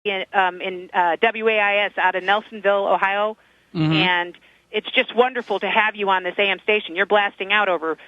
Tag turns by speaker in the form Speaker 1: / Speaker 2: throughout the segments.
Speaker 1: in WAIS out of Nelsonville, Ohio, and it's just wonderful to have you on this AM station. You're blasting out over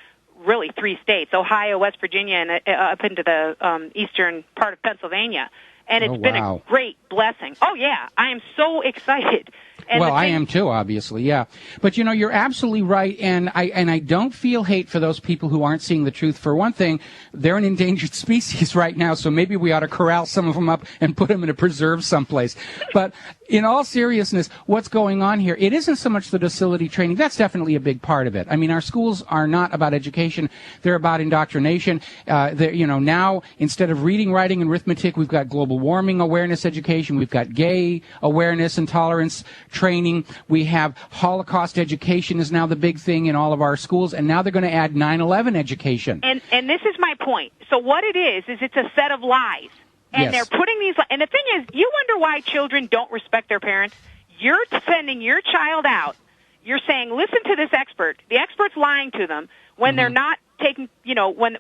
Speaker 1: really 3 states, Ohio, West Virginia, and up into the eastern part of Pennsylvania. And it's been a great blessing. Oh, yeah, I am so excited. And
Speaker 2: well, I am too, obviously, yeah. But, you know, you're absolutely right, and I don't feel hate for those people who aren't seeing the truth. For one thing, they're an endangered species right now, so maybe we ought to corral some of them up and put them in a preserve someplace. But in all seriousness, what's going on here, it isn't so much the docility training. That's definitely a big part of it. I mean, our schools are not about education. They're about indoctrination. You know, now, instead of reading, writing, and arithmetic, we've got global warming awareness education. We've got gay awareness and tolerance training. We have Holocaust education is now the big thing in all of our schools, and now they're going to add 9/11 education.
Speaker 1: And this is my point. So what it is it's a set of lies. And they're putting these, and the thing is, you wonder why children don't respect their parents. You're sending your child out. You're saying, listen to this expert. The expert's lying to them when they're not taking, you know, when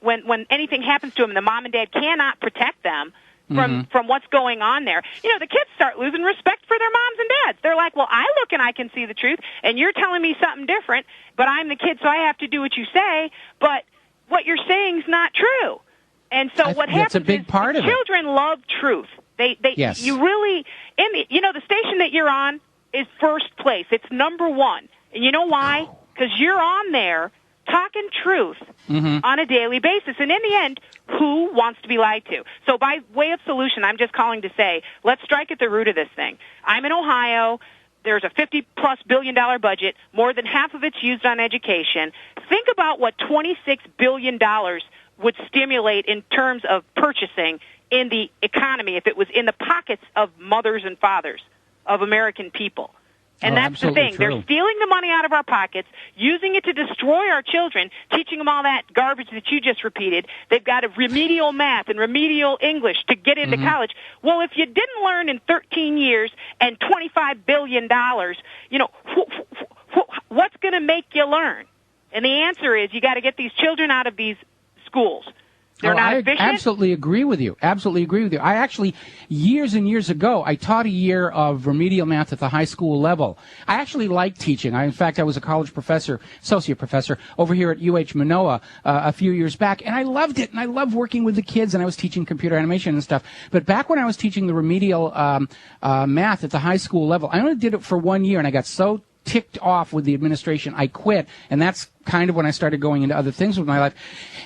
Speaker 1: anything happens to them and the mom and dad cannot protect them from what's going on there. You know, the kids start losing respect for their moms and dads. They're like, well, I look and I can see the truth, and you're telling me something different, but I'm the kid, so I have to do what you say, but what you're saying is not true. And so what happens
Speaker 2: a big
Speaker 1: is
Speaker 2: part of
Speaker 1: children love truth. You really, the station that you're on is first place. It's number one. And you know why? Because you're on there talking truth on a daily basis. And in the end, who wants to be lied to? So by way of solution, I'm just calling to say, let's strike at the root of this thing. I'm in Ohio. There's a $50+ billion budget. More than half of it's used on education. Think about what $26 billion would stimulate in terms of purchasing in the economy if it was in the pockets of mothers and fathers of American people. And that's the thing.
Speaker 2: True.
Speaker 1: They're stealing the money out of our pockets, using it to destroy our children, teaching them all that garbage that you just repeated. They've got a remedial math and remedial English to get into college. Well, if you didn't learn in 13 years and $25 billion, you know, what's going to make you learn? And the answer is you got to get these children out of these schools. They're not efficient.
Speaker 2: I absolutely agree with you. Absolutely agree with you. I actually, years and years ago, I taught a year of remedial math at the high school level. I actually liked teaching. In fact, I was a college professor, associate professor, over here at UH Manoa a few years back, and I loved it, and I loved working with the kids, and I was teaching computer animation and stuff. But back when I was teaching the remedial math at the high school level, I only did it for 1 year, and I got so ticked off with the administration, I quit, and that's kind of when I started going into other things with my life.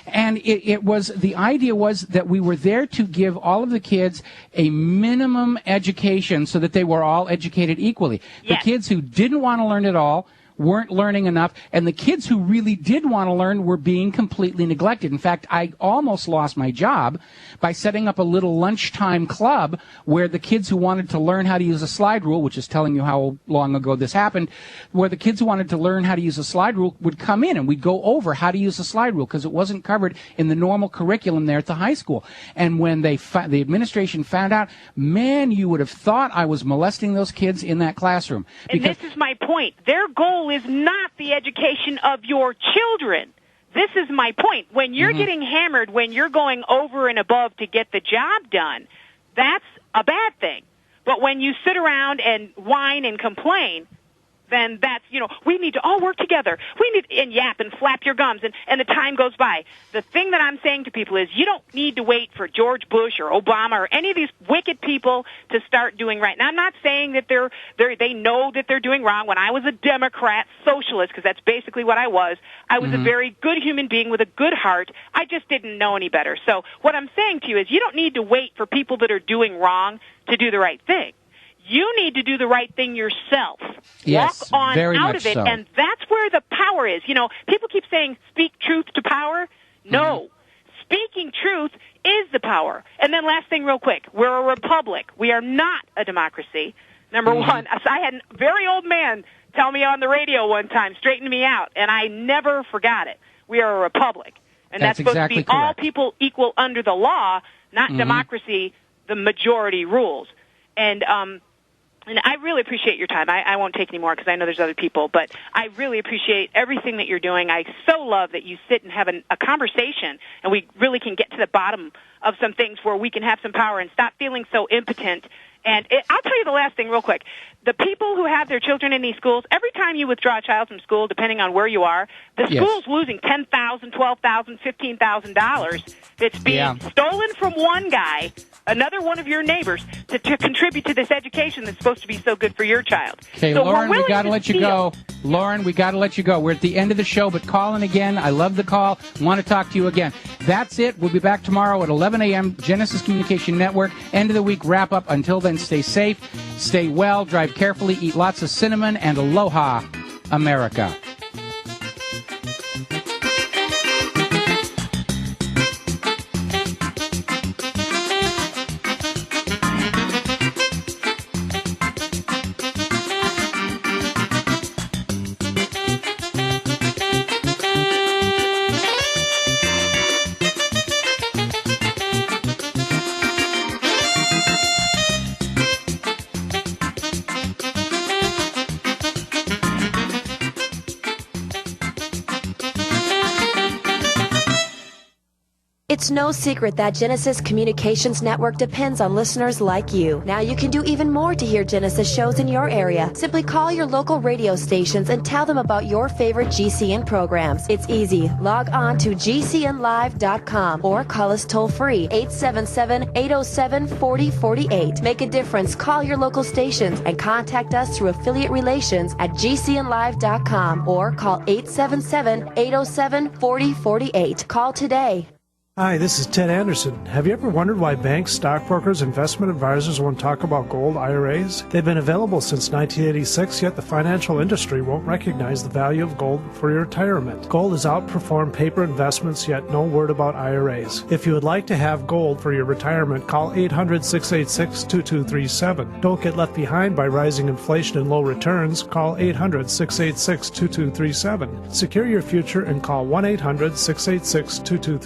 Speaker 2: And the idea was that we were there to give all of the kids a minimum education so that they were all educated equally.
Speaker 1: Yes.
Speaker 2: The kids who didn't want to learn at all weren't learning enough, and the kids who really did want to learn were being completely neglected. In fact, I almost lost my job by setting up a little lunchtime club where the kids who wanted to learn how to use a slide rule, which is telling you how long ago this happened, where the kids who wanted to learn how to use a slide rule would come in and we'd go over how to use a slide rule because it wasn't covered in the normal curriculum there at the high school. And when the administration found out, man, you would have thought I was molesting those kids in that classroom.
Speaker 1: And this is my point. Their goal is not the education of your children. This is my point. When you're getting hammered, when you're going over and above to get the job done, that's a bad thing. But when you sit around and whine and complain, then that's, we need to all work together. We need, and yap and flap your gums, and the time goes by. The thing that I'm saying to people is you don't need to wait for George Bush or Obama or any of these wicked people to start doing right. Now, I'm not saying that they know that they're doing wrong. When I was a Democrat socialist, because that's basically what I was a very good human being with a good heart. I just didn't know any better. So what I'm saying to you is you don't need to wait for people that are doing wrong to do the right thing. You need to do the right thing yourself.
Speaker 2: Yes,
Speaker 1: walk on
Speaker 2: very
Speaker 1: out
Speaker 2: much
Speaker 1: of it,
Speaker 2: so.
Speaker 1: and that's where the power is. People keep saying, speak truth to power. No. Speaking truth is the power. And then last thing real quick, we're a republic. We are not a democracy. Number one, I had a very old man tell me on the radio one time, straighten me out, and I never forgot it. We are a republic. And that's supposed
Speaker 2: exactly
Speaker 1: to be all
Speaker 2: correct.
Speaker 1: people equal under the law, not democracy, the majority rules. And I really appreciate your time. I won't take any more because I know there's other people, but I really appreciate everything that you're doing. I so love that you sit and have a conversation, and we really can get to the bottom of some things where we can have some power and stop feeling so impotent And I'll tell you the last thing real quick. The people who have their children in these schools, every time you withdraw a child from school, depending on where you are, the school's losing $10,000, $12,000, $15,000 that's being stolen from one guy, another one of your neighbors, to contribute to this education that's supposed to be so good for your child.
Speaker 2: Okay,
Speaker 1: so
Speaker 2: Lauren, we got to let you go. Lauren, we got to let you go. We're at the end of the show, but call in again. I love the call. Want to talk to you again. That's it. We'll be back tomorrow at 11 a.m. Genesis Communication Network. End of the week wrap up. Until then, stay safe, stay well, drive carefully, eat lots of cinnamon, and aloha, America.
Speaker 3: It's no secret that Genesis Communications Network depends on listeners like you. Now you can do even more to hear Genesis shows in your area. Simply call your local radio stations and tell them about your favorite GCN programs. It's easy. Log on to gcnlive.com or call us toll-free 877-807-4048. Make a difference. Call your local stations and contact us through affiliate relations at gcnlive.com or call 877-807-4048. Call today.
Speaker 4: Hi, this is Ted Anderson. Have you ever wondered why banks, stockbrokers, investment advisors won't talk about gold IRAs? They've been available since 1986, yet the financial industry won't recognize the value of gold for your retirement. Gold has outperformed paper investments, yet no word about IRAs. If you would like to have gold for your retirement, call 800-686-2237. Don't get left behind by rising inflation and low returns. Call 800-686-2237. Secure your future and call 1-800-686-2237.